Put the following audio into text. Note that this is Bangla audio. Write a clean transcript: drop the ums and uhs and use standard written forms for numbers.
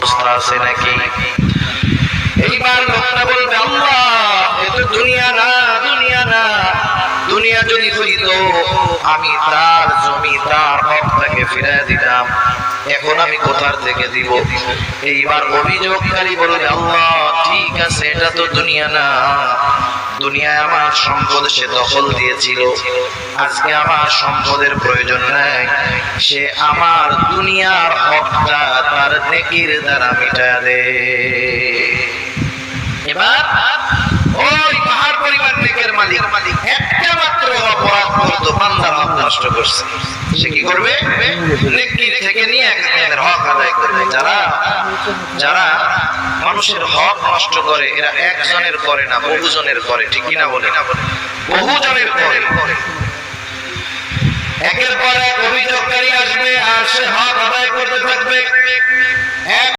অবস্থা আছে নাকি? এইবার লোকটা বলবে, আল্লাহ এ তো দুনিয়া না, দুনিয়া না। দুনিয়া যদি হইতো আমি তার জমি তার হকটাকে ফিরিয়ে দিতাম, এখন আমি কোথার থেকে দিব? এইবার অভিযোগকারী বলবে, আল্লাহ ঠিক আছে, এটা তো দুনিয়া না। দুনিয়ায় আমার সম্পদ সে দখল দিয়েছিল, আজকে আমার সম্পদের প্রয়োজন নাই, সে আমার দুনিয়ার হকটা তার নেকির দ্বারা মিটায় দে। এবার ওই পাহাড় পরিমাণ নেকের মালিক একটা মাত্র অপরাধ করতো, বান্দার হক নষ্ট করছে, সে কি করবে? নেকি থেকে নিয়ে একজনের হক আদায় করবে। যারা যারা মানুষের হক নষ্ট করে এরা একজনের করে না, বহুজনের করে, ঠিক কিনা বলে? বহুজনের করে। একের পর এক অভিযোগকারী আসবে আর সে হক আদায় করতে থাকবে।